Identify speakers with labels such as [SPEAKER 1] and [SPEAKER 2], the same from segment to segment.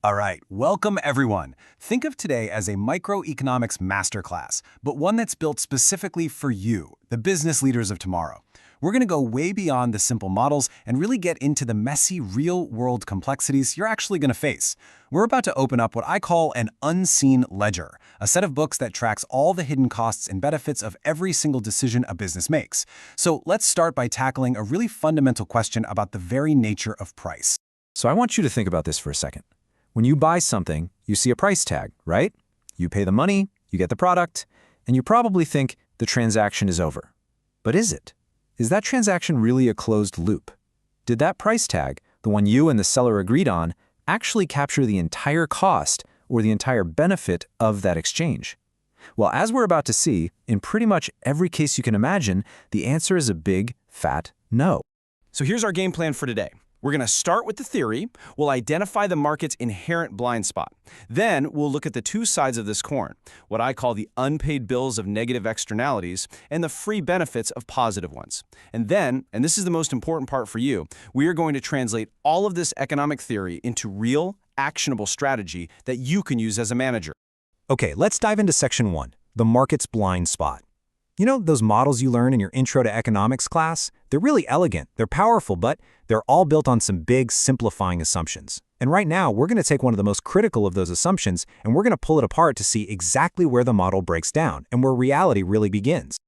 [SPEAKER 1] All right, welcome everyone. Think of today as a microeconomics masterclass, but one that's built specifically for you, the business leaders of tomorrow. We're going to go way beyond the simple models and really get into the messy, real-world complexities you're actually going to face. We're about to open up what I call an unseen ledger, a set of books that tracks all the hidden costs and benefits of every single decision a business makes. So let's start by tackling a really fundamental question about the very nature of price.
[SPEAKER 2] So I want you to think about this for a second. When you buy something, you see a price tag, right? You pay the money, you get the product, and you probably think the transaction is over. But is it? Is that transaction really a closed loop? Did that price tag, the one you and the seller agreed on, actually capture the entire cost or the entire benefit of that exchange? Well, as we're about to see, in pretty much every case you can imagine, the answer is a big, fat no.
[SPEAKER 3] So here's our game plan for today. We're going to start with the theory. We'll identify the market's inherent blind spot. Then we'll look at the two sides of this coin, what I call the unpaid bills of negative externalities and the free benefits of positive ones. And then, and this is the most important part for you, we are going to translate all of this economic theory into real, actionable strategy that you can use as a manager.
[SPEAKER 2] Okay, let's dive into section 1, the market's blind spot. You know those models you learn in your Intro to Economics class? They're really elegant, they're powerful, but they're all built on some big, simplifying assumptions. And right now, we're going to take one of the most critical of those assumptions, and we're going to pull it apart to see exactly where the model breaks down and where reality really begins.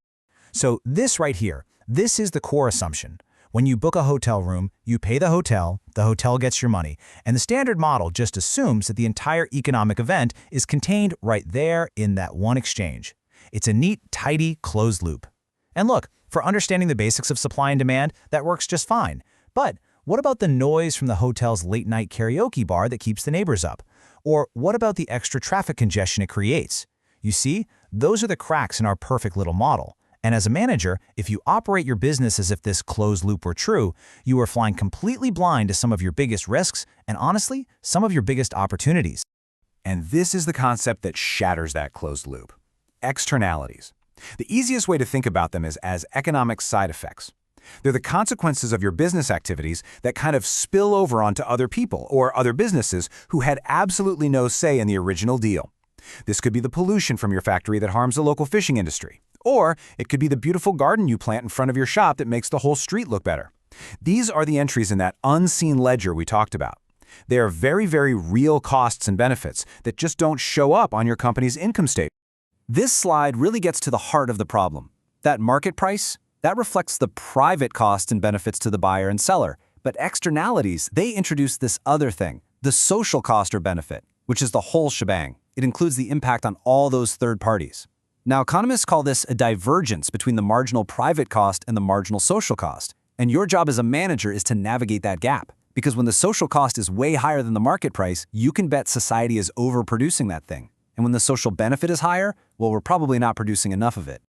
[SPEAKER 4] So this right here, this is the core assumption. When you book a hotel room, you pay the hotel gets your money, and the standard model just assumes that the entire economic event is contained right there in that one exchange. It's a neat, tidy, closed loop. And look, for understanding the basics of supply and demand, that works just fine. But what about the noise from the hotel's late-night karaoke bar that keeps the neighbors up? Or what about the extra traffic congestion it creates? You see, those are the cracks in our perfect little model. And as a manager, if you operate your business as if this closed loop were true, you are flying completely blind to some of your biggest risks and, honestly, some of your biggest opportunities.
[SPEAKER 1] And this is the concept that shatters that closed loop. Externalities. The easiest way to think about them is as economic side effects. They're the consequences of your business activities that kind of spill over onto other people or other businesses who had absolutely no say in the original deal. This could be the pollution from your factory that harms the local fishing industry. Or it could be the beautiful garden you plant in front of your shop that makes the whole street look better. These are the entries in that unseen ledger we talked about. They are very, very real costs and benefits that just don't show up on your company's income statement. This slide really gets to the heart of the problem. That market price, that reflects the private costs and benefits to the buyer and seller. But externalities, they introduce this other thing, the social cost or benefit, which is the whole shebang. It includes the impact on all those third parties. Now, economists call this a divergence between the marginal private cost and the marginal social cost. And your job as a manager is to navigate that gap. Because when the social cost is way higher than the market price, you can bet society is overproducing that thing. And when the social benefit is higher, well, we're probably not producing enough of it.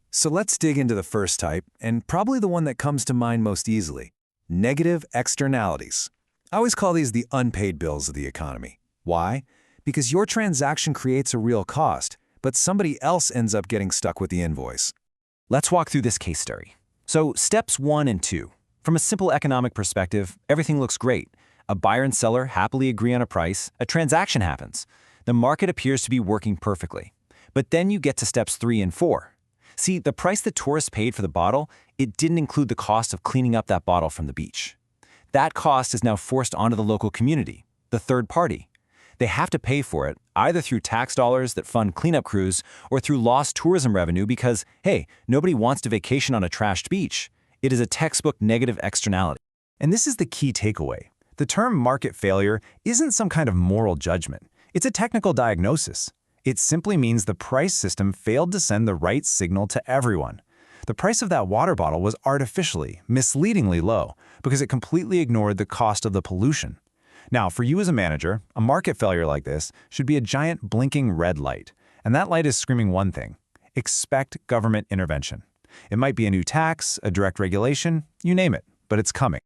[SPEAKER 2] So let's dig into the first type, and probably the one that comes to mind most easily, negative externalities. I always call these the unpaid bills of the economy. Why? Because your transaction creates a real cost, but somebody else ends up getting stuck with the invoice.
[SPEAKER 1] Let's walk through this case study. So steps 1 and 2. From a simple economic perspective, everything looks great. A buyer and seller happily agree on a price, a transaction happens. The market appears to be working perfectly. But then you get to steps 3 and 4. See, the price that tourists paid for the bottle, it didn't include the cost of cleaning up that bottle from the beach. That cost is now forced onto the local community, the third party. They have to pay for it, either through tax dollars that fund cleanup crews or through lost tourism revenue because, hey, nobody wants to vacation on a trashed beach. It is a textbook negative externality.
[SPEAKER 2] And this is the key takeaway. The term market failure isn't some kind of moral judgment. It's a technical diagnosis. It simply means the price system failed to send the right signal to everyone. The price of that water bottle was artificially, misleadingly low because it completely ignored the cost of the pollution. Now, for you as a manager, a market failure like this should be a giant blinking red light. And that light is screaming one thing: expect government intervention. It might be a new tax, a direct regulation, you name it, but it's coming.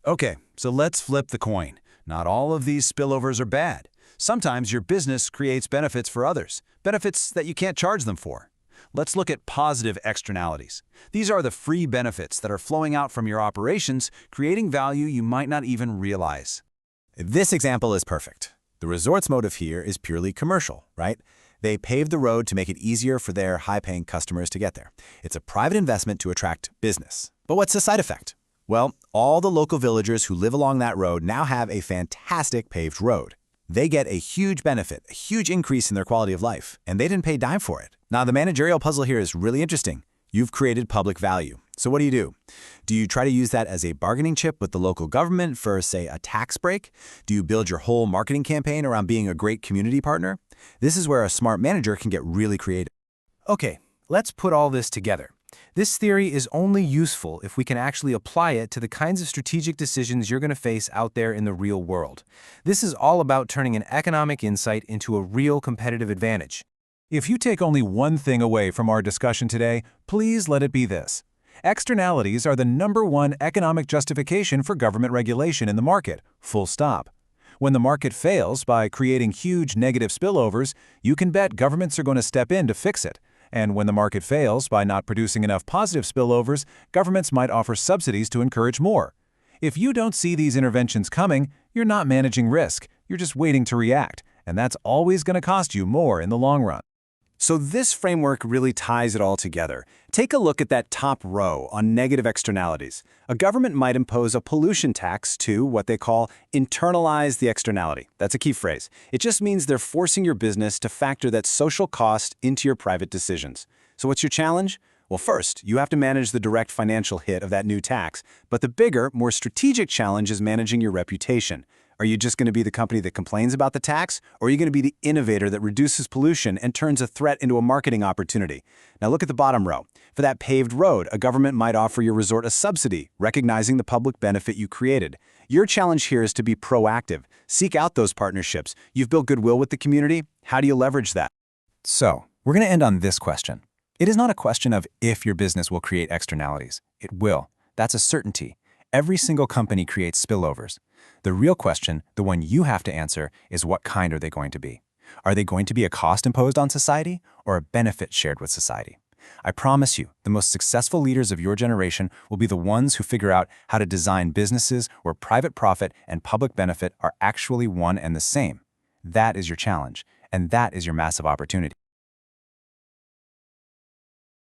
[SPEAKER 1] Okay, so let's flip the coin. Not all of these spillovers are bad. Sometimes your business creates benefits for others, benefits that you can't charge them for. Let's look at positive externalities. These are the free benefits that are flowing out from your operations, creating value you might not even realize. This example is perfect. The resort's motive here is purely commercial, right? They pave the road to make it easier for their high-paying customers to get there. It's a private investment to attract business. But what's the side effect? Well, all the local villagers who live along that road now have a fantastic paved road. They get a huge benefit, a huge increase in their quality of life, and they didn't pay a dime for it. Now, the managerial puzzle here is really interesting. You've created public value. So what do? Do you try to use that as a bargaining chip with the local government for, say, a tax break? Do you build your whole marketing campaign around being a great community partner? This is where a smart manager can get really creative.
[SPEAKER 4] Okay, let's put all this together. This theory is only useful if we can actually apply it to the kinds of strategic decisions you're going to face out there in the real world. This is all about turning an economic insight into a real competitive advantage.
[SPEAKER 2] If you take only one thing away from our discussion today, please let it be this. Externalities are the #1 economic justification for government regulation in the market, full stop. When the market fails by creating huge negative spillovers, you can bet governments are going to step in to fix it. And when the market fails by not producing enough positive spillovers, governments might offer subsidies to encourage more. If you don't see these interventions coming, you're not managing risk, you're just waiting to react, and that's always going to cost you more in the long run.
[SPEAKER 1] So this framework really ties it all together. Take a look at that top row on negative externalities. A government might impose a pollution tax to what they call internalize the externality. That's a key phrase. It just means they're forcing your business to factor that social cost into your private decisions. So what's your challenge? Well, first, you have to manage the direct financial hit of that new tax. But the bigger, more strategic challenge is managing your reputation. Are you just going to be the company that complains about the tax, or are you going to be the innovator that reduces pollution and turns a threat into a marketing opportunity? Now look at the bottom row. For that paved road, a government might offer your resort a subsidy, recognizing the public benefit you created. Your challenge here is to be proactive. Seek out those partnerships. You've built goodwill with the community. How do you leverage that?
[SPEAKER 2] So, we're going to end on this question. It is not a question of if your business will create externalities. It will. That's a certainty. Every single company creates spillovers. The real question, the one you have to answer, is what kind are they going to be? Are they going to be a cost imposed on society or a benefit shared with society? I promise you, the most successful leaders of your generation will be the ones who figure out how to design businesses where private profit and public benefit are actually one and the same. That is your challenge, and that is your massive opportunity.